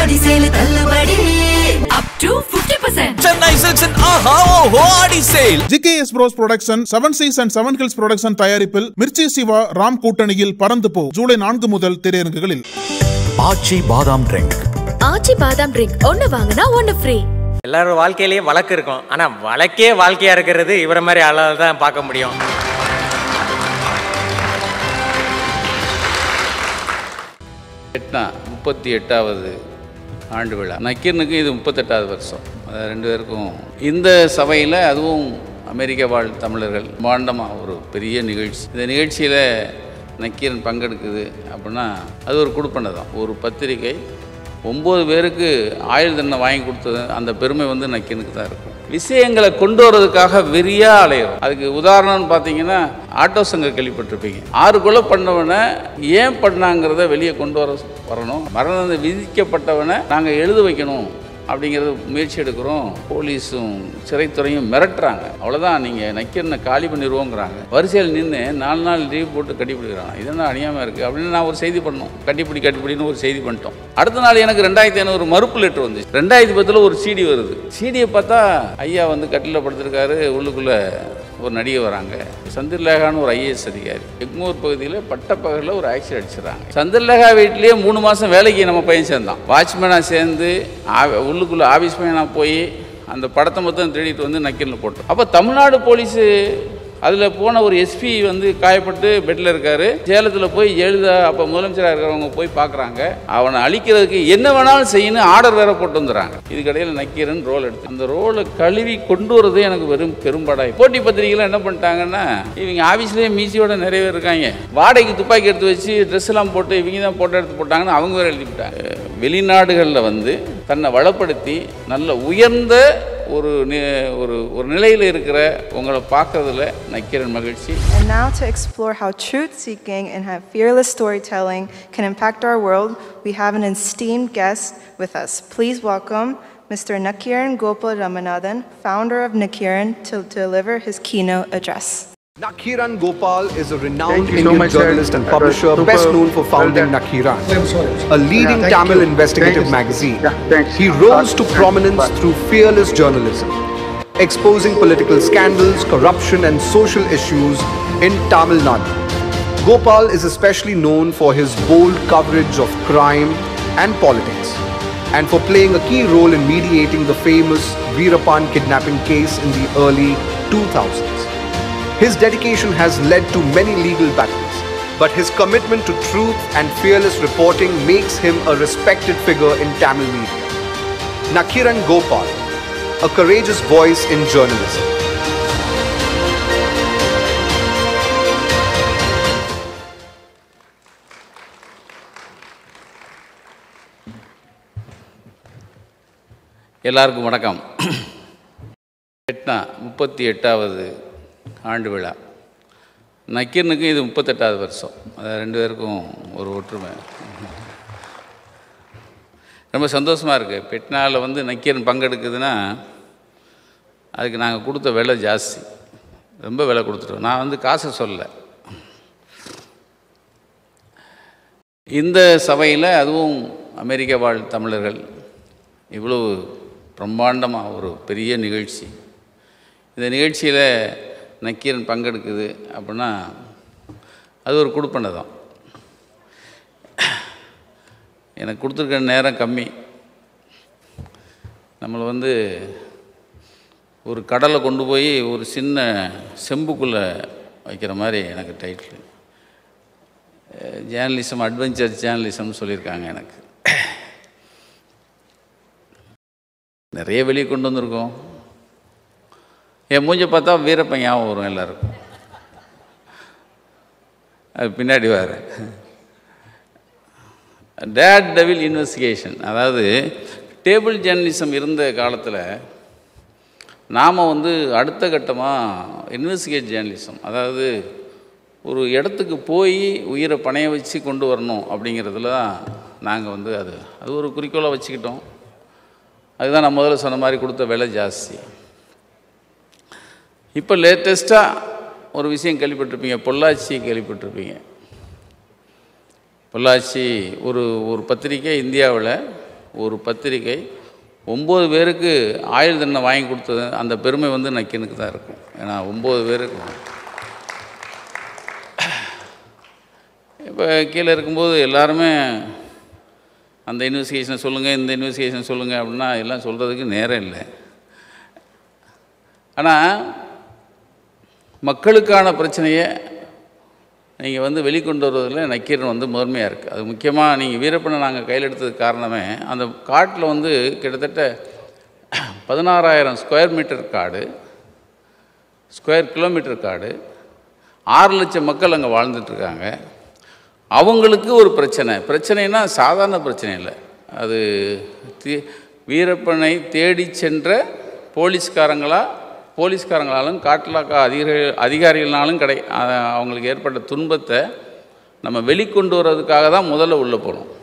ஆடி sale தள்ளுபடி up to 50%. Chennai Silks and Aha Oho Adi Sale. GKS Bros Production, 7 Seas and 7 Hills Production தயாரிப்பில் மிர்ச்சி சிவா ராம் கூட்டணியில் பறந்து போ ஜூலை 4 முதல் திரையரங்குகளில். ஆச்சி பாதாம் ட்ரிங்க். ஆச்சி பாதாம் ட்ரிங்க் ஒன்னு வாங்குனா ஒன்னு ஃப்ரீ. எல்லாரும் வாழ்க்கையிலேயே வழக்கு இருக்கும், ஆனா வழக்கே வாழ்க்கையா இருக்கிறது இவரை மாதிரி ஆளால தான் பார்க்க முடியும். எட்னா 38வது ஆண்டு விழா. நக்கீரனுக்கு இது 38வது வருஷம். ரெண்டு பேருக்கும் இந்த சபையில், அதுவும் அமெரிக்க வாழ் தமிழர்கள் மாண்டமாக ஒரு பெரிய நிகழ்ச்சி. இந்த நிகழ்ச்சியில் நக்கீரன் பங்கெடுக்குது அப்படின்னா அது ஒரு குடுப்பனை தான். ஒரு பத்திரிகை 9 பேருக்கு ஆயுள் தண்டனை வாங்கி கொடுத்தது, அந்த பெருமை வந்து நக்கீரனுக்கு தான் இருக்கும். விஷயங்களை கொண்டு வர்றதுக்காக வெறியாக அலையும். அதுக்கு உதாரணம்னு பார்த்தீங்கன்னா ஆட்டோ சங்கம் கேள்விப்பட்டிருப்பீங்க. 6 கொலை பண்ணவனை ஏன் பண்ணாங்கிறத வெளியே கொண்டு வரணும். மரணம் விதிக்கப்பட்டவனை நாங்கள் எழுத வைக்கணும் அப்படிங்கிறது முயற்சி எடுக்கிறோம். போலீஸும் சிறைத்துறையும் மிரட்டுறாங்க. அவ்வளோதான், நீங்கள் நக்கீரனை காலி பண்ணிடுவோங்கிறாங்க. வரிசையில் நின்று 4 நாள் லீவ் போட்டு கட்டிப்பிடிக்கிறாங்க. இதெல்லாம் அநியாயமாக இருக்குது அப்படின்னு நான் ஒரு செய்தி பண்ணோம். கட்டிப்பிடின்னு ஒரு செய்தி பண்ணிட்டோம். அடுத்த நாள் எனக்கு 2500 மறுப்பு லெட்டர் வந்துச்சு. 2010 ஒரு சிடி வருது. சிடியை பார்த்தா ஐயா வந்து கட்டிலில் படுத்திருக்காரு, உள்ளுக்குள்ளே ஒரு நடிகை வராங்க. சந்திரலேகான்னு ஒரு ஐஏஎஸ் அதிகாரி. எக்மூர் பகுதியில் பட்டப்பகலில் ஒரு ஆக்சிடென்ட் அடிச்சிடறாங்க. சந்திரலேகா வீட்லேயே 3 மாதம் வேலைக்கு நம்ம பையன் சேர்ந்தான். வாட்ச்மேனாக சேர்ந்து உள்ளுக்குள்ளே ஆஃபீஸ் பையனாக போய் அந்த படத்தை மொத்தம் தேடிட்டு வந்து நக்கீரனில் போட்டோம். அப்போ தமிழ்நாடு போலீஸு அதில் போன ஒரு எஸ்பி வந்து காயப்பட்டு பெட்டில் இருக்கார். சேலத்தில் போய் ஜெயலலிதா அப்போ முதலமைச்சராக இருக்கிறவங்க போய் பார்க்குறாங்க. அவனை அழிக்கிறதுக்கு என்ன வேணாலும் செய்யணும் ஆர்டர் வேற போட்டு வந்துடுறாங்க. இதுக்கடையில் நக்கீரன் ரோல் எடுத்து அந்த ரோலை கழுவி கொண்டு வரதே எனக்கு பெரும்பாடாய். போட்டி பத்திரிகைலாம் என்ன பண்ணிட்டாங்கன்னா, இவங்க ஆஃபீஸ்லேயே மீசியோட நிறைய பேர் இருக்காங்க, வாடகைக்கு துப்பாக்கி எடுத்து வச்சு ட்ரெஸ் எல்லாம் போட்டு இவங்க தான் போட்டோ எடுத்து போட்டாங்கன்னு அவங்க வேறு எழுதிவிட்டாங்க. வெளிநாடுகளில் வந்து தன்னை வளப்படுத்தி நல்ல உயர்ந்த ஒரு நிலையில் இருக்கிற உங்களை பார்க்கறதுல நக்கீரன் மகிழ்ச்சி. And now to explore how truth seeking and how fearless storytelling can impact our world, we have an esteemed guest with us. Please welcome Mr. Nakiran Gopal Ramanathan, founder of Nakiran, to deliver his keynote address. Nakiran Gopal is a renowned Indian journalist and publisher, best known for founding Nakiran, a leading Tamil investigative magazine. He rose to prominence through fearless journalism, exposing political scandals, corruption and social issues in Tamil Nadu. Gopal is especially known for his bold coverage of crime and politics, and for playing a key role in mediating the famous Veerappan kidnapping case in the early 2000s. His dedication has led to many legal battles, but his commitment to truth and fearless reporting makes him a respected figure in Tamil media. Nakiran Gopal, a courageous voice in journalism. எல்லாருக்கும் வணக்கம். Etna 38வது ஆண்டு விழா. நக்கீரனுக்கு இது 38வது வருஷம். ரெண்டு பேருக்கும் ஒரு ஒற்றுமை. ரொம்ப சந்தோஷமாக இருக்குது. பெட்னாவில் வந்து நக்கீரன் பங்கெடுக்குதுன்னா அதுக்கு நாங்கள் கொடுத்த விலை ஜாஸ்தி, ரொம்ப விலை கொடுத்துட்டோம். நான் வந்து காசை சொல்லலை. இந்த சபையில், அதுவும் அமெரிக்க வாழ் தமிழர்கள் இவ்வளவு பிரம்மாண்டமாக ஒரு பெரிய நிகழ்ச்சி. இந்த நிகழ்ச்சியில் நக்கீரன் பங்கெடுக்குது அப்படின்னா அது ஒரு குடுப்பனை தான். எனக்கு கொடுத்துருக்க நேரம் கம்மி. நம்மளை வந்து ஒரு கடலை கொண்டு போய் ஒரு சின்ன செம்புக்குள்ளே வைக்கிற மாதிரி எனக்கு டைட்டில். ஜேர்னலிசம், அட்வென்ச்சர் ஜேர்னலிசம்னு சொல்லியிருக்காங்க. எனக்கு நிறைய வெளியே கொண்டு வந்திருக்கோம். என் மூஞ்சை பார்த்தா வீரப்பன் ஞாபகம் வரும் எல்லாருக்கும். அது பின்னாடி வேறு டேட் டெவில் இன்வெஸ்டிகேஷன். அதாவது டேபிள் ஜேர்னலிசம் இருந்த காலத்தில் நாம் வந்து அடுத்த கட்டமாக இன்வெஸ்டிகேட் ஜேர்னலிசம், அதாவது ஒரு இடத்துக்கு போய் உயிரை பணைய வச்சு கொண்டு வரணும் அப்படிங்கிறதுல தான் நாங்கள் வந்து அது ஒரு குறிக்கோளை வச்சுக்கிட்டோம். அதுதான் நான் முதல்ல சொன்ன மாதிரி கொடுத்த விலை ஜாஸ்தி. இப்போ லேட்டஸ்ட்டாக ஒரு விஷயம் கேள்விப்பட்டிருப்பீங்க, பொள்ளாச்சி கேள்விப்பட்டிருப்பீங்க. பொள்ளாச்சி ஒரு பத்திரிக்கை இந்தியாவில் ஒரு பத்திரிகை 9 பேருக்கு ஆயுள் தண்டனை வாங்கி கொடுத்தது அந்த பெருமை வந்து நக்கீரனுக்கு தான் இருக்கும். ஏன்னா 9 பேருக்கு இப்போ கீழே இருக்கும்போது எல்லாருமே அந்த இன்வெஸ்டிகேஷனை சொல்லுங்கள், இந்த இன்வெஸ்டிகேஷன் சொல்லுங்கள் அப்படின்னா எல்லாம் சொல்கிறதுக்கு நேரம் இல்லை. ஆனால் மக்களுக்கான பிரச்சனையை நீங்கள் வந்து வெளிக்கொண்டு வருவதில் நக்கீரன் வந்து முதன்மையாக இருக்குது. அது முக்கியமாக நீங்கள் வீரப்பனை நாங்கள் கையில் எடுத்ததுக்கு காரணமே அந்த காட்டில் வந்து கிட்டத்தட்ட 16,000 ஸ்கொயர் மீட்டர் காடு, ஸ்கொயர் கிலோமீட்டர் காடு, 6 லட்சம் மக்கள் அங்கே வாழ்ந்துட்டுருக்காங்க. அவங்களுக்கு ஒரு பிரச்சனைனா சாதாரண பிரச்சனை இல்லை. அது வீரப்பனை தேடி சென்ற போலீஸ்காரங்களாலும் காட்டிலாக்கா அதிகாரிகளாலும் அவங்களுக்கு ஏற்பட்ட துன்பத்தை நம்ம வெளிக்கொண்டு வர்றதுக்காக தான் முதல்ல உள்ளே போகணும்.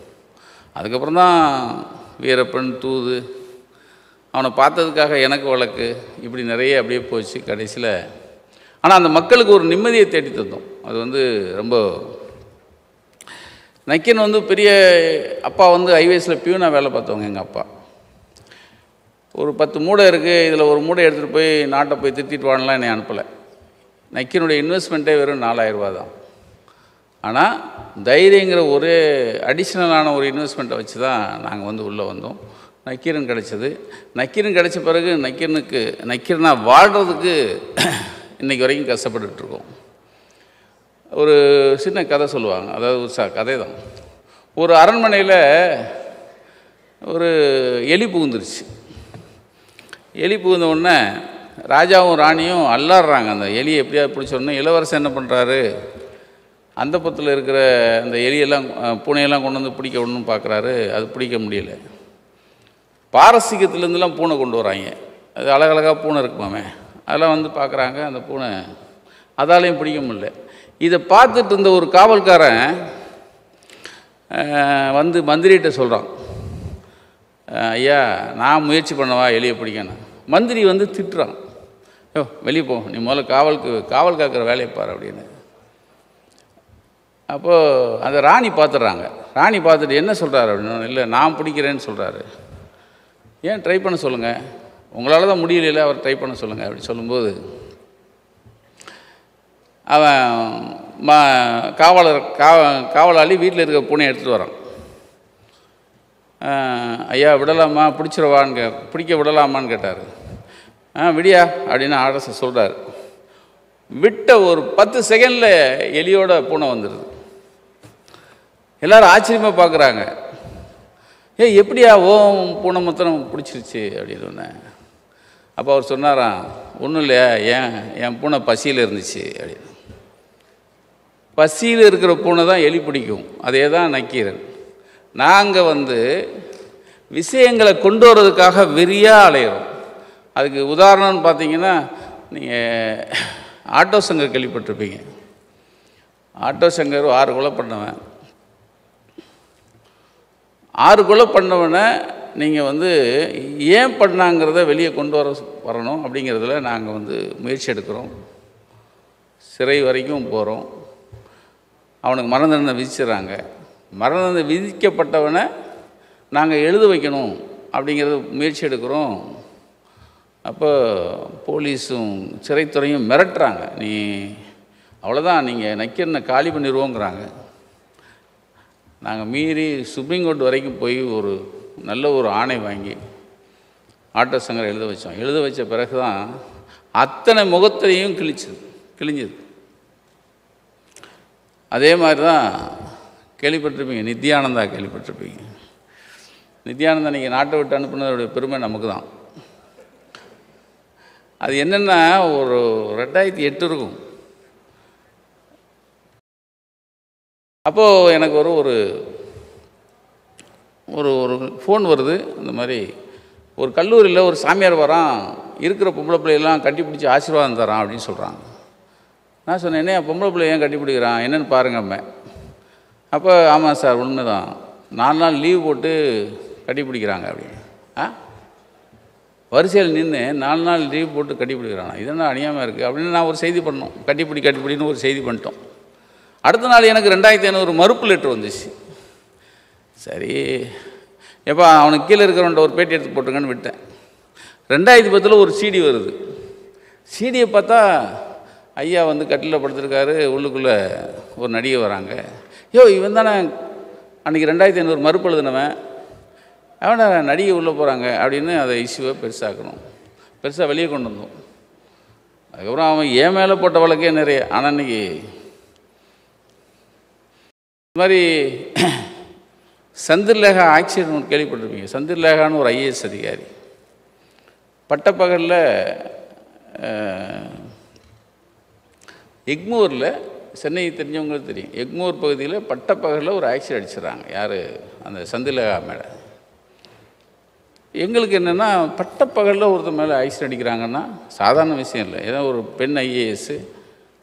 அதுக்கப்புறம் தான் வீரப்பன் தூது, அவனை பார்த்ததுக்காக எனக்கு வழக்கு, இப்படி நிறைய அப்படியே போச்சு கடைசியில். ஆனால் அந்த மக்களுக்கு ஒரு நிம்மதியை தேடி தந்தோம். அது வந்து ரொம்ப நக்கீரன் வந்து பெரிய அப்பா வந்து ஹைவேஸில் பியூனாக வேலை பார்த்தவங்க. எங்கள் அப்பா ஒரு 10 மூடை இருக்குது, இதில் ஒரு மூடை எடுத்துகிட்டு போய் நாட்டை போய் திருத்திட்டு வாழலாம் என்னை அனுப்பலை. நக்கீரனுடைய இன்வெஸ்ட்மெண்ட்டே வெறும் 4,000 ரூபா தான். ஆனால் தைரியங்கிற ஒரே அடிஷ்னலான ஒரு இன்வெஸ்ட்மெண்ட்டை வச்சு தான் நாங்கள் வந்து உள்ளே வந்தோம். நக்கீரன் கிடச்சிது. நக்கீரன் கிடச்ச பிறகு நக்கீரனாக வாழ்கிறதுக்கு இன்றைக்கி வரைக்கும் கஷ்டப்பட்டுருக்கோம். ஒரு சின்ன கதை சொல்லுவாங்க, அதாவது ஒரு கதை தான். ஒரு அரண்மனையில் ஒரு எலி புகுந்துருச்சு. எலி புகுந்த உடனே ராஜாவும் ராணியும் அல்லாடுறாங்க. அந்த எலியை எப்படியாவது பிடிச்சோடனே இளவரசன் என்ன பண்ணுறாரு, அந்த பக்கத்தில் இருக்கிற அந்த எலியெல்லாம் பூனையெல்லாம் கொண்டு வந்து பிடிக்க ஒன்றும் பார்க்குறாரு. அது பிடிக்க முடியல. பாரசீகத்துலேருந்துலாம் பூனை கொண்டு வராங்க. அது அழகழகாக பூனை இருக்குமாமே, அதெல்லாம் வந்து பார்க்குறாங்க. அந்த பூனை அதாலையும் பிடிக்க முடியல. இதை பார்த்துட்டு இருந்த ஒரு காவல்காரன் வந்து மந்திரிகிட்ட சொல்கிறான், ஐயா நான் முயற்சி பண்ணவா எலியை பிடிக்கணும். மந்திரி வந்து திட்டுறான், வெளியே போ, நீ முதல்ல காவல் காக்கிற வேலையை பாரு அப்படின்னு. அப்போது அந்த ராணி பார்த்துட்றாங்க. ராணி பார்த்துட்டு என்ன சொல்கிறாரு அப்படின்னு, இல்லை நான் பிடிக்கிறேன்னு சொல்கிறாரு. ஏன் ட்ரை பண்ண சொல்லுங்கள், உங்களால் தான் முடியல, அவர் ட்ரை பண்ண சொல்லுங்கள் அப்படி சொல்லும்போது அவன் காவலாளி வீட்டில் இருக்க பூனையை எடுத்துகிட்டு வரான். ஐயா விடலாமா, பிடிக்க விடலாமான்னு கேட்டார். விடியா அப்படின்னு ஆர்டர்ஸை சொல்கிறார். விட்ட ஒரு 10 செகண்டில் எலியோட பூனை வந்துடுது. எல்லோரும் ஆச்சரியமாக பார்க்குறாங்க. எப்படியா பூனை மொத்தம் பிடிச்சிருச்சு அப்படின்னு. அப்போ அவர் சொன்னாராம், ஒன்றும் இல்லையா, என் பூனை பசியில் இருந்துச்சு அப்படின்னு. பசியில் இருக்கிற பூனை தான் எலி பிடிக்கும். அதே தான் நக்கீரன். நாங்கள் வந்து விஷயங்களை கொண்டு வர்றதுக்காக வெறியாக அலையிறோம். அதுக்கு உதாரணம்னு பார்த்தீங்கன்னா, நீங்கள் ஆட்டோ சங்கர் கேள்விப்பட்டிருப்பீங்க. ஆட்டோ சங்கர் 6 கொலை பண்ணவன். 6 கொலை பண்ணவனை நீங்கள் வந்து ஏன் பண்ணாங்கிறத வெளியே கொண்டு வரணும் அப்படிங்கிறதுல நாங்கள் வந்து முயற்சி எடுக்கிறோம். சிறை வரைக்கும் போகிறோம். அவனுக்கு மரண தண்டனை விதிச்சிடறாங்க. மரண தண்டனை விதிக்கப்பட்டவனை நாங்கள் எழுத வைக்கணும் அப்படிங்கிறது முயற்சி எடுக்கிறோம். அப்போ போலீஸும் சிறைத்துறையும் மிரட்டுறாங்க, நீ அவ்வளோதான், நீங்கள் நக்கீரனை காலி பண்ணிடுவோங்கிறாங்க. நாங்கள் மீறி சுப்ரீம் கோர்ட் வரைக்கும் போய் ஒரு நல்ல ஒரு ஆணை வாங்கி ஆட்டோ சங்கரை எழுத வச்சோம். எழுத வச்ச பிறகு தான் அத்தனை முகத்திலையும் கிழிஞ்சது. அதே மாதிரி தான் கேள்விப்பட்டிருப்பீங்க, நித்யானந்தா கேள்விப்பட்டிருப்பீங்க. நித்யானந்தா நீங்கள் நாட்டை விட்டு அனுப்புனதோடைய பெருமை நமக்கு தான். அது என்னென்னா, ஒரு 2008 இருக்கும். அப்போது எனக்கு ஒரு ஒரு ஃபோன் வருது. இந்த மாதிரி ஒரு கல்லூரியில் ஒரு சாமியார் வரான், இருக்கிற பொம்பளை பிள்ளையெல்லாம் கட்டி பிடிச்சி ஆசீர்வாதம் தரான் அப்படின்னு சொல்கிறாங்க. நான் சொன்னேன், என்ன பொம்பளை பிள்ளை ஏன் கட்டி பிடிக்கிறான், என்னென்னு பாருங்கம்மே. அப்போ ஆமாம் சார் உண்மை தான், 4 நாள் லீவ் போட்டு கட்டி பிடிக்கிறாங்க அப்படின்னு. வரிசையில் நின்று 4 நாள் லீவ் போட்டு கட்டி பிடிக்கிறானா, இதெல்லாம் அநியாயமாக இருக்குது அப்படின்னு நான் ஒரு செய்தி பண்ணோம். கட்டிப்பிடின்னு ஒரு செய்தி பண்ணிட்டோம். அடுத்த நாள் எனக்கு 2500 மறுப்பு லெட்ரு வந்துச்சு. சரி, எப்போ அவனுக்கு கீழே இருக்கிறவன்ட்ட ஒரு பேட்டி எடுத்து போட்டுருங்கன்னு விட்டேன். 2010 ஒரு சிடி வருது. சிடியை பார்த்தா ஐயா வந்து கட்டிலில் படுத்திருக்காரு, உள்ளுக்குள்ளே ஒரு நடிகை வராங்க. இவன் தானே அன்றைக்கி 2500 மறுப்பு எழுதினவன், அவனை நடிகை உள்ளே போகிறாங்க அப்படின்னு அதை இஷ்யூவை பெருசாக்கணும், பெருசாக வெளியே கொண்டு வந்தோம். அதுக்கப்புறம் அவன் ஏன் மேலே போட்ட வழக்கே நிறைய. ஆனால் இன்றைக்கி இது மாதிரி சந்திரலேகா ஆக்சிடென்ட் கேள்விப்பட்டிருப்பீங்க. சந்திரலேகான்னு ஒரு ஐஏஎஸ் அதிகாரி பட்டப்பகலில் எக்மூரில், சென்னை தெரிஞ்சவங்களுக்கு தெரியும், எக்மூர் பகுதியில் பட்டப்பகலில் ஒரு ஆக்சிடென்ட் அடிச்சிடறாங்க. யார்? அந்த சந்திரலேகா மேலே. எங்களுக்கு என்னென்னா, பட்டப்பகலில் ஒருத்தர் மேலே ஆக்சிடென்ட் அடிக்கிறாங்கன்னா சாதாரண விஷயம் இல்லை. ஏதோ ஒரு பெண் ஐஏஎஸ்,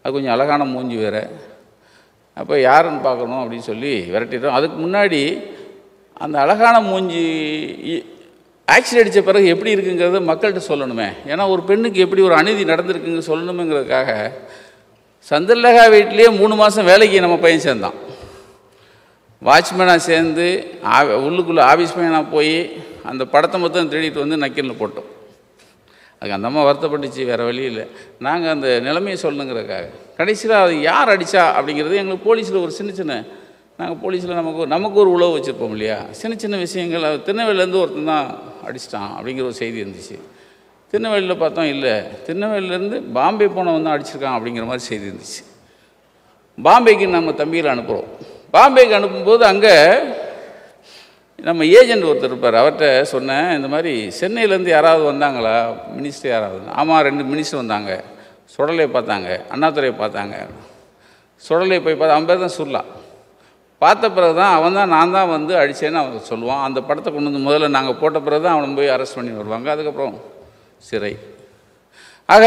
அது கொஞ்சம் அழகான மூஞ்சி வேறு. அப்போ யாருன்னு பார்க்கணும் அப்படின்னு சொல்லி விரட்டிட்டோம். அதுக்கு முன்னாடி அந்த அழகான மூஞ்சி ஆக்சிடென்ட் அடித்த பிறகு எப்படி இருக்குங்கிறத மக்கள்கிட்ட சொல்லணுமே. ஏன்னா ஒரு பெண்ணுக்கு எப்படி ஒரு அநீதி நடந்திருக்குங்க சொல்லணுமேங்கிறதுக்காக சந்திரலேகா வீட்லேயே 3 மாதம் வேலைக்கு நம்ம பையன் சேர்ந்தான். வாட்ச்மேனாக சேர்ந்து உள்ளுக்குள்ளே ஆஃபீஸ் பையனாக போய் அந்த படத்தை மொத்தம் தேடிட்டு வந்து நக்கீரில் போட்டோம். அதுக்கு அந்த அம்மா வருத்தப்பட்டுச்சு, வேறு வழி இல்லை. நாங்கள் அந்த நிலைமையை சொல்லணுங்கிறதுக்காக கடைசியில் அது யார் அடித்தா அப்படிங்கிறது எங்களுக்கு போலீஸில் ஒரு சின்ன நாங்கள் போலீஸில் நமக்கு ஒரு உழவு வச்சுருப்போம் இல்லையா, சின்ன விஷயங்கள். அது திருநெல்வேலியிலேருந்து ஒருத்தன் தான் அடிச்சிட்டான் அப்படிங்கிற ஒரு செய்தி இருந்துச்சு. திருநெல்வேலியில் பார்த்தோம், இல்லை திருநெல்வேலியிலேருந்து பாம்பே போனவன் தான் அடிச்சிருக்கான் அப்படிங்கிற மாதிரி செய்தி இருந்துச்சு. பாம்பேக்கு நம்ம தம்பியில் அனுப்புகிறோம். பாம்பேக்கு அனுப்பும்போது அங்கே நம்ம ஏஜெண்ட் ஒருத்தர் இருப்பார். அவர்கிட்ட சொன்னேன், இந்த மாதிரி சென்னையிலேருந்து யாராவது வந்தாங்களா, மினிஸ்டர் யாராவது? ஆமாம், 2 மினிஸ்டர் வந்தாங்க. சுடலையை பார்த்தாங்க, அண்ணாதுரையை பார்த்தாங்க. சுடலையை போய் பார்த்தா அவன் பேர் தான் சுர்லா. பார்த்த பிறகு தான் அவன் தான் நான் தான் வந்து அடித்தேன்னு அவன் சொல்லுவான். அந்த படத்தை கொண்டு வந்து முதல்ல நாங்கள் போட்ட பிறகு தான் அவனை போய் அரெஸ்ட் பண்ணி வருவாங்க. அதுக்கப்புறம் சிறை. ஆக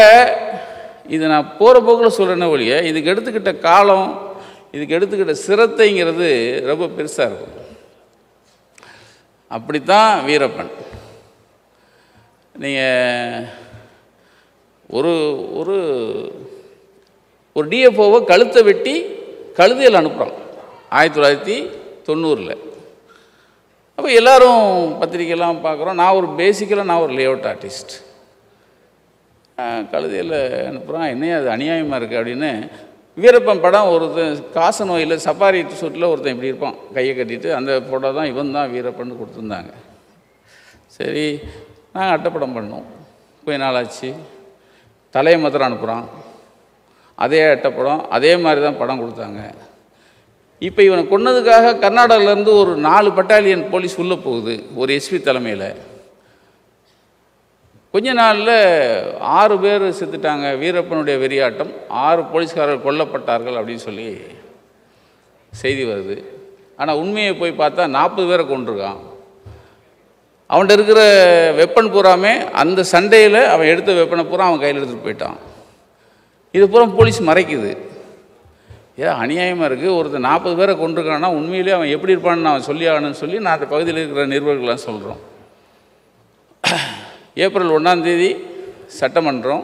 இது நான் போகிற போக்கில் சொல்கிறேன்னே ஒழிய இதுக்கு எடுத்துக்கிட்ட காலம், இதுக்கு எடுத்துக்கிட்ட சிரத்தைங்கிறது ரொம்ப பெருசாக இருக்கும். அப்படித்தான் வீரப்பன். நீங்கள் ஒரு ஒரு ஒரு டிஎஃப்ஓவை கழுத்தை வெட்டி கழுதையில் அனுப்புகிறான் 1990. அப்போ எல்லோரும் பத்திரிக்கையெல்லாம் பார்க்குறோம். நான் ஒரு பேசிக்கலாக ஒரு லேஅவுட் ஆர்டிஸ்ட். கழுதையில் அனுப்புகிறான். என்னையே அது அநியாயமாக இருக்குது அப்படின்னு. வீரப்பன் படம் ஒருத்தன் காச நோயில் சஃபாரி சூட்டில் ஒருத்தன் இப்படி இருப்பான், கையை கட்டிட்டு. அந்த ஃபோட்டோ தான் இவன் தான் வீரப்பன் கொடுத்துருந்தாங்க. சரி, நாங்கள் அட்டைப்படம் பண்ணோம். கொஞ்ச நாள் ஆச்சு. தலையை மாத்திரம் அனுப்புகிறான். அதே அட்டைப்படம், அதே மாதிரி தான் படம் கொடுத்தாங்க. இப்போ இவனை கொன்னதுக்காக கர்நாடகாவிலேருந்து ஒரு 4 பட்டாலியன் போலீஸ் உள்ளே போகுது, ஒரு எஸ்பி தலைமையில். கொஞ்ச நாளில் 6 பேர் செத்துட்டாங்க. வீரப்பனுடைய வெறியாட்டம், 6 போலீஸ்காரர்கள் கொல்லப்பட்டார்கள் அப்படின்னு சொல்லி செய்தி வருது. ஆனால் உண்மையை போய் பார்த்தா 40 பேரை கொண்டிருக்கான். அவன்கிட்ட இருக்கிற வெப்பன் பூராமே அந்த சண்டையில் அவன் எடுத்த வெப்பனை பூரா அவன் கையில் எடுத்துகிட்டு போயிட்டான். இது பூரா போலீஸ் மறைக்குது. ஏன் அநியாயமாக இருக்குது. ஒருத்தர் 40 பேரை கொண்டிருக்கான்னா உண்மையிலே அவன் எப்படி இருப்பான்னு நான் சொல்லி ஆகணும்னு சொல்லி நான் அந்த பகுதியில் இருக்கிற நிருபர்கள்லாம் சொல்கிறோம். ஏப்ரல் 1ஆம் தேதி சட்டமன்றம்.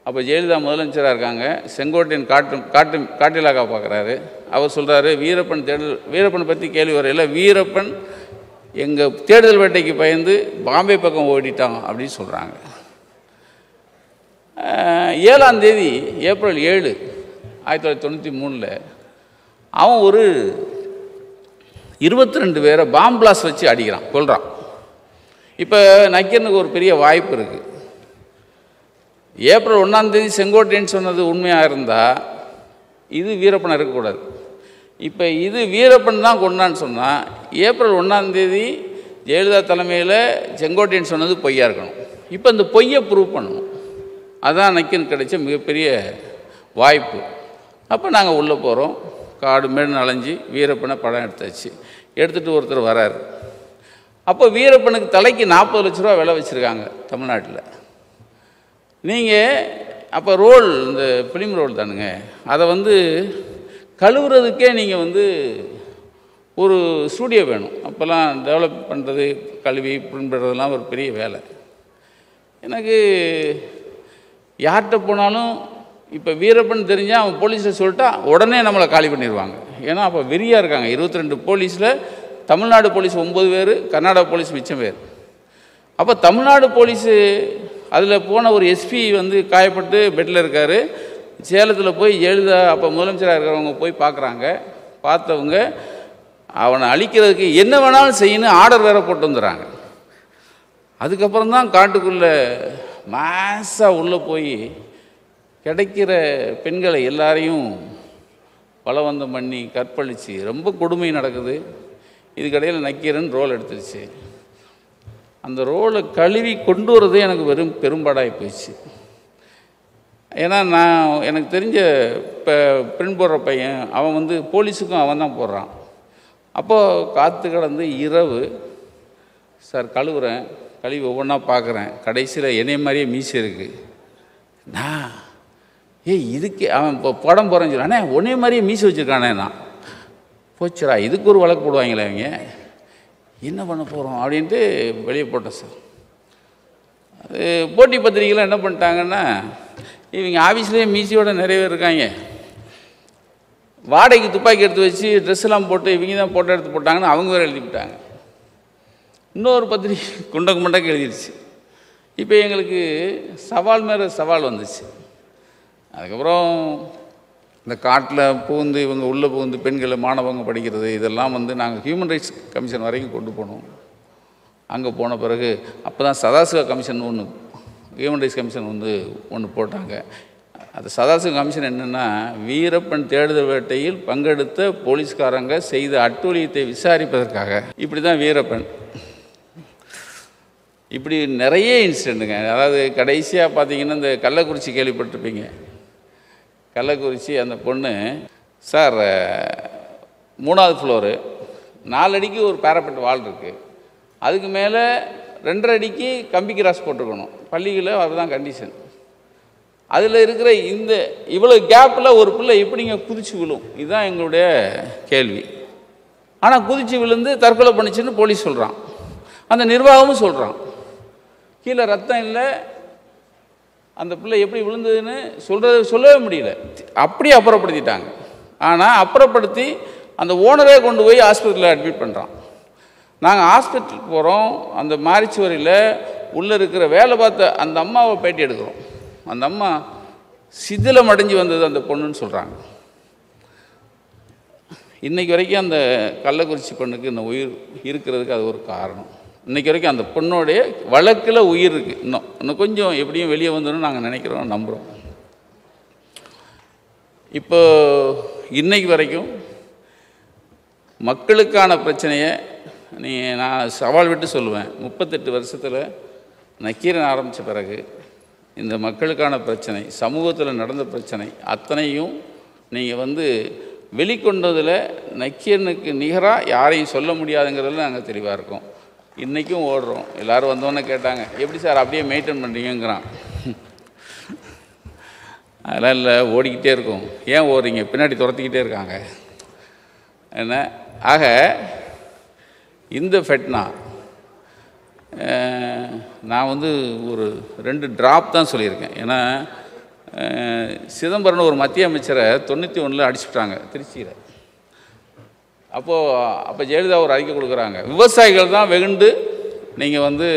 அப்போ ஜெயலலிதா முதலமைச்சராக இருக்காங்க. செங்கோட்டையன் காட்டிலாக்கா பார்க்குறாரு. அவர் சொல்கிறாரு, வீரப்பனை பற்றி கேள்வி வரையில் வீரப்பன் எங்கள் தேடுதல் வேட்டைக்கு பயந்து பாம்பே பக்கம் ஓடிட்டான் அப்படின்னு சொல்கிறாங்க. 7ஆம் தேதி ஏப்ரல் 7 1993 அவன் ஒரு 22 பேரை பாம் பிளாஸ் வச்சு அடிக்கிறான், கொல்றான். இப்போ நக்கீரனுக்கு ஒரு பெரிய வாய்ப்பு இருக்குது. ஏப்ரல் 1ஆம் தேதி செங்கோட்டையன் சொன்னது உண்மையாக இருந்தால் இது வீரப்பன் இருக்கக்கூடாது. இப்போ இது வீரப்பன் தான் கொண்டான்னு சொன்னால் ஏப்ரல் 1ஆம் தேதி ஜெயலலிதா தலைமையில் செங்கோட்டையன் சொன்னது பொய்யா இருக்கணும். இப்போ இந்த பொய்யை ப்ரூவ் பண்ணணும். அதுதான் நக்கீரன் கிடைச்ச மிகப்பெரிய வாய்ப்பு. அப்போ நாங்கள் உள்ளே போகிறோம். காடு மேடு அலைஞ்சி வீரப்பனை படம் எடுத்தாச்சு. எடுத்துகிட்டு ஒருத்தர் வராரு. அப்போ வீரப்பனுக்கு தலைக்கு 40 லட்ச ரூபா விலை வச்சுருக்காங்க தமிழ்நாட்டில். நீங்கள் அப்போ ரோல், இந்த ஃபிலிம் ரோல் தானுங்க, அதை வந்து கழுவுறதுக்கே நீங்கள் வந்து ஒரு ஸ்டூடியோ வேணும். அப்போல்லாம் டெவலப் பண்ணுறது, கழுவி பிரிண்ட் பண்ணுறதுலாம் ஒரு பெரிய வேலை. எனக்கு யார்கிட்ட போனாலும் இப்போ வீரப்பன் தெரிஞ்சால் அவன் போலீஸில் சொல்லிட்டா உடனே நம்மளை காலி பண்ணிடுவாங்க. ஏன்னா அப்போ வெறியாக இருக்காங்க. 22 போலீஸில் தமிழ்நாடு போலீஸ் 9 பேர், கர்நாடகா போலீஸ் மிச்சம் பேர். அப்போ தமிழ்நாடு போலீஸு அதில் போன ஒரு எஸ்பி வந்து காயப்பட்டு பெட்டில் இருக்கார். சேலத்தில் போய் ஜெயலலிதா அப்போ முதலமைச்சராக இருக்கிறவங்க போய் பார்க்குறாங்க. பார்த்தவங்க அவனை அழிக்கிறதுக்கு என்ன வேணாலும் செய்யணும் ஆர்டர் வேறு போட்டு வந்துடுறாங்க. அதுக்கப்புறம் தான் காட்டுக்குள்ளே மாசாக உள்ளே போய் கிடைக்கிற பெண்களை எல்லாரையும் பலவந்தம் பண்ணி கற்பழித்து ரொம்ப கொடுமை நடக்குது. இதுக்கடையில் நக்கீரன் ரோல் எடுத்துருச்சு. அந்த ரோலை கழுவி கொண்டு வரதே எனக்கு பெரும்பாடாகி போயிடுச்சு. ஏன்னா எனக்கு தெரிஞ்ச இப்போ பெண் போடுற பையன் அவன் வந்து போலீஸுக்கும் அவன் தான் போடுறான். அப்போது காற்று கடந்து இரவு சார் கழுவுறேன், கழுவி ஒவ்வொன்றா பார்க்குறேன். கடைசியில் என்னைய மாதிரியே மீசி இருக்குது. நான் இதுக்கு அவன் இப்போ படம் போகிறேன்னு சொல்கிறானே ஒன்னே மாதிரியே மீசி வச்சுருக்கானே. நான் போச்சுடா இதுக்கு ஒரு வழக்கு போடுவாங்களே அவங்க, என்ன பண்ண போகிறோம் அப்படின்ட்டு வெளியே போட்டேன் சார். அது போட்டி பத்திரிகைலாம் என்ன பண்ணிட்டாங்கன்னா, இவங்க ஆஃபீஸ்லேயே மீசியோட நிறைய பேர் இருக்காங்க, வாடகைக்கு துப்பாக்கி எடுத்து வச்சு ட்ரெஸ்ஸெல்லாம் போட்டு இவங்க தான் போட்டோ எடுத்து போட்டாங்கன்னு அவங்க வேறு எழுதிவிட்டாங்க. இன்னொரு பத்திரிகை குண்டக்கு முண்டக்கு எழுதிடுச்சு. இப்போ எங்களுக்கு சவால் மேலே சவால் வந்துச்சு. அதுக்கப்புறம் இந்த காட்டில் புகுந்து இவங்க உள்ளே புகுந்து பெண்களை மாணவங்க படிக்கிறது இதெல்லாம் வந்து நாங்கள் ஹியூமன் ரைட்ஸ் கமிஷன் வரைக்கும் கொண்டு போனோம். அங்கே போன பிறகு அப்போ தான் சதாசிவ கமிஷன் ஒன்று, ஹியூமன் ரைட்ஸ் கமிஷன் வந்து ஒன்று போட்டாங்க. அது சதாசிவ கமிஷன் என்னென்னா, வீரப்பன் தேடுதல் வேட்டையில் பங்கெடுத்த போலீஸ்காரங்க செய்த அட்டூழியத்தை விசாரிப்பதற்காக. இப்படி தான் வீரப்பன் இப்படி நிறைய இன்சிடெண்ட்டுங்க. அதாவது கடைசியாக பார்த்தீங்கன்னா இந்த கள்ளக்குறிச்சி கேள்விப்பட்டிருப்பீங்க. கள்ளக்குறிச்சி அந்த பொண்ணு சார் 3வது ஃப்ளோரு 4 அடிக்கு ஒரு பேரப்பெட் வால் இருக்குது, அதுக்கு மேலே 2.5 அடிக்கு கம்பி கிராஸ் போட்டிருக்கணும். பள்ளிகளில் அதுதான் கண்டிஷன். அதில் இருக்கிற இவ்வளோ கேப்பில் ஒரு பிள்ளை எப்படிங்க குதிச்சு விழும்? இதுதான் எங்களுடைய கேள்வி. ஆனால் குதிச்சு விழுந்து தற்கொலை பண்ணிச்சுன்னு போலீஸ் சொல்கிறான், அந்த நிர்வாகமும் சொல்கிறான். கீழே ரத்தம் இல்லை, அந்த பிள்ளை எப்படி விழுந்ததுன்னு சொல்லவே முடியல. அப்படியே அப்புறப்படுத்திட்டாங்க. ஆனால் அப்புறப்படுத்தி அந்த ஓனரே கொண்டு போய் ஹாஸ்பிட்டலில் அட்மிட் பண்ணுறான். நாங்கள் ஹாஸ்பிட்டலுக்கு போகிறோம். அந்த மாரிச்சுவரியில் உள்ளே இருக்கிற வேலை பார்த்த அந்த அம்மாவை பேட்டி எடுக்கிறோம். அந்த அம்மா சிதிலம் அடைஞ்சு வந்தது அந்த பொண்ணுன்னு சொல்கிறாங்க. இன்றைக்கி வரைக்கும் அந்த கள்ளக்குறிச்சி பொண்ணுக்கு இந்த உயிர் இருக்கிறதுக்கு அது ஒரு காரணம். இன்றைக்கி வரைக்கும் அந்த பொண்ணுடைய வழக்கில் உயிர் இருக்குது. இன்னும் கொஞ்சம் எப்படியும் வெளியே வந்துடும் நாங்கள் நினைக்கிறோம், நம்புகிறோம். இப்போ இன்றைக்கு வரைக்கும் மக்களுக்கான பிரச்சனையை நான் சவால் விட்டு சொல்லுவேன். 38 வருஷத்தில் நக்கீரன் ஆரம்பித்த பிறகு இந்த மக்களுக்கான பிரச்சனை, சமூகத்தில் நடந்த பிரச்சனை அத்தனையும் நீங்கள் வந்து வெளிக்கொண்டதில் நக்கீரனுக்கு நிகராக யாரையும் சொல்ல முடியாதுங்கிறதுல நாங்கள் தெளிவாக இருக்கோம். இன்றைக்கும் ஓடுறோம். எல்லோரும் வந்தோன்னே கேட்டாங்க, எப்படி சார் அப்படியே மெயின்டைன் பண்ணுறீங்கிறான். அதெல்லாம் இல்லை, ஓடிக்கிட்டே இருக்கும். ஏன் ஓடுறீங்க? பின்னாடி துரத்திக்கிட்டே இருக்காங்க என்ன. ஆக இந்த ஃபெட்னா நான் வந்து ஒரு 2 ட்ராப் தான் சொல்லியிருக்கேன். ஏன்னா சிதம்பரம்னு ஒரு மத்திய அமைச்சரை 91 அடிச்சுட்டாங்க திருச்சியில். அப்போ ஜெயலலிதா ஒரு அறிக்கை கொடுக்குறாங்க, விவசாயிகள் தான் வெகுண்டு நீங்கள் வந்து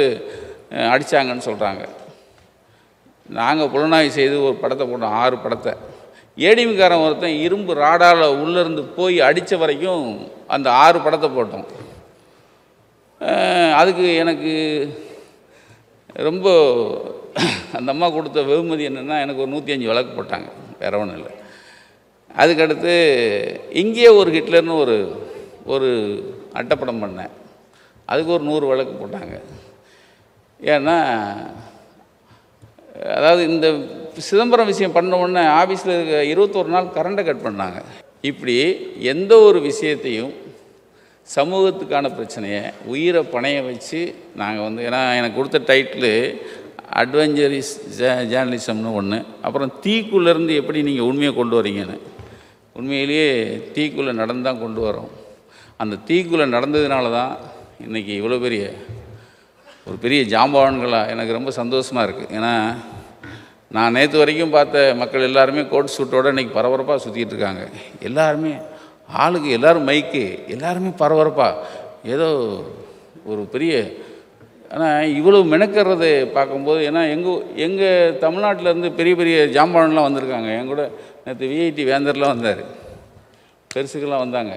அடித்தாங்கன்னு சொல்கிறாங்க. நாங்கள் புலனாய்வு செய்து ஒரு படத்தை போட்டோம், 6 படத்தை. ஏடிஎம்காரன் ஒருத்தன் இரும்பு ராடால் உள்ளேருந்து போய் அடித்த வரைக்கும் அந்த 6 படத்தை போட்டோம். அதுக்கு எனக்கு ரொம்ப அந்த அம்மா கொடுத்த வெகுமதி என்னென்னா, எனக்கு ஒரு 105 வழக்கு போட்டாங்க, வேற ஒன்றும் இல்லை. அதுக்கடுத்து இங்கேயே ஒரு ஹிட்லர்னு ஒரு அட்டைப்படம் பண்ணேன், அதுக்கு ஒரு 100 வழக்கு போட்டாங்க. ஏன்னா அதாவது இந்த சிதம்பரம் விஷயம் பண்ண உடனே ஆஃபீஸில் இருக்க 21 நாள் கரண்டை கட் பண்ணாங்க. இப்படி எந்த ஒரு விஷயத்தையும் சமூகத்துக்கான பிரச்சனையை உயிரை பணைய வச்சு நாங்கள் வந்து, ஏன்னா எனக்கு கொடுத்த டைட்டில் அட்வென்ச்சரிஸ் ஜேர்னலிசம்னு ஒன்று, அப்புறம் தீக்குள்ளேருந்து எப்படி நீங்கள் உண்மையை கொண்டு வரீங்கன்னு. உண்மையிலேயே தீக்குள்ளே நடந்தான் கொண்டு வரோம். அந்த தீக்குள்ளே நடந்ததுனால தான் இன்றைக்கி இவ்வளோ ஒரு பெரிய ஜாம்பவான்களாக எனக்கு ரொம்ப சந்தோஷமாக இருக்குது. ஏன்னா நான் நேற்று வரைக்கும் பார்த்த மக்கள் எல்லாருமே கோட் சூட்டோடு இன்றைக்கி பரபரப்பாக சுற்றிக்கிட்டு இருக்காங்க. எல்லாருமே ஆளுக்கு எல்லோரும் மைக்கு, எல்லாருமே பரபரப்பாக ஏதோ ஒரு பெரிய, ஆனால் இவ்வளோ மெனக்கிறதை பார்க்கும்போது, ஏன்னா எங்கள் தமிழ்நாட்டிலேருந்து பெரிய பெரிய ஜாம்பானெலாம் வந்திருக்காங்க. என் கூட நேற்று விஐடி வேந்தர்லாம் வந்தார், பெருசுக்கெல்லாம் வந்தாங்க.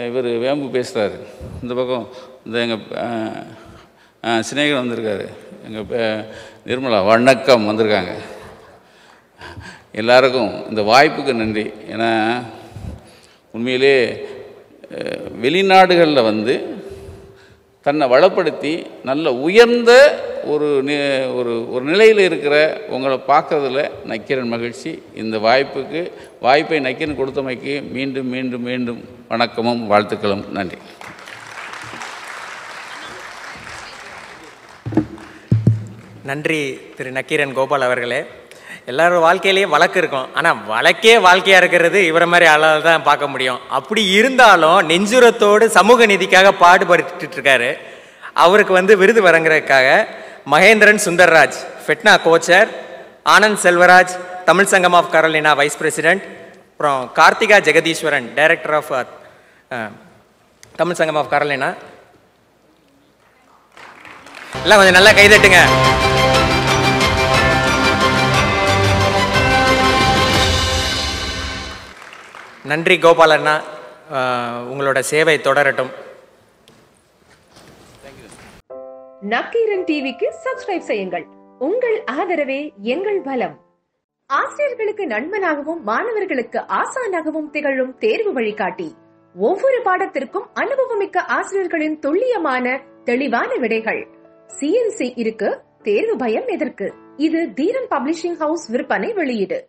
இவர் வேம்பு பேசுகிறாரு, இந்த பக்கம் இந்த எங்கள் சிநேகன் வந்திருக்காரு, எங்கள் நிர்மலா வணக்கம் வந்திருக்காங்க. எல்லாருக்கும் இந்த வாய்ப்புக்கு நன்றி. ஏன்னா உண்மையிலே வெளிநாடுகளில் வந்து தன்னை வளப்படுத்தி நல்ல உயர்ந்த ஒரு நிலையில் இருக்கிற உங்களை பார்க்குறதுல நக்கீரன் மகிழ்ச்சி. இந்த வாய்ப்பை நக்கீரன் கொடுத்தமைக்கு மீண்டும் மீண்டும் மீண்டும் வணக்கமும் வாழ்த்துக்களும். நன்றி. நன்றி திரு நக்கீரன் கோபால் அவர்களே. எல்லாரும் வாழ்க்கையிலேயும் வழக்கு இருக்கும், ஆனால் வழக்கே வாழ்க்கையாக இருக்கிறது இவரை மாதிரி ஆளால் தான் பார்க்க முடியும். அப்படி இருந்தாலும் நெஞ்சுரத்தோடு சமூக நீதிக்காக பாடுபட்டு இருக்காரு. அவருக்கு வந்து விருது வழங்குறதுக்காக மகேந்திரன் சுந்தர்ராஜ், ஃபெட்னா கோச்சர், ஆனந்த் செல்வராஜ், தமிழ் சங்கம் ஆஃப் கரோலினா வைஸ் பிரசிடென்ட், அப்புறம் கார்த்திகா ஜெகதீஸ்வரன், டைரக்டர் ஆஃப் தமிழ் சங்கம் ஆஃப் கரோலினா. எல்லாம் கொஞ்சம் நல்லா கைதட்டுங்க. நன்றி கோபால் அண்ணா, உங்களோட சேவை தொடரட்டும். நக்கீரன் டிவிக்கு சப்ஸ்கிரைப் செய்யுங்கள். உங்கள் ஆதரவே எங்கள் பலம். ஆசிரியர்களுக்கு நண்பனாகவும் மாணவர்களுக்கு ஆசானாகவும் திகழும் தேர்வு வழிகாட்டி. ஒவ்வொரு பாடத்திற்கும் அனுபவமிக்க ஆசிரியர்களின் துல்லியமான தெளிவான விடைகள். CNC இருக்கு, தேர்வு பயம் எதற்கு? இது தீரன் பப்ளிஷிங் ஹவுஸ் விற்பனை வெளியீடு.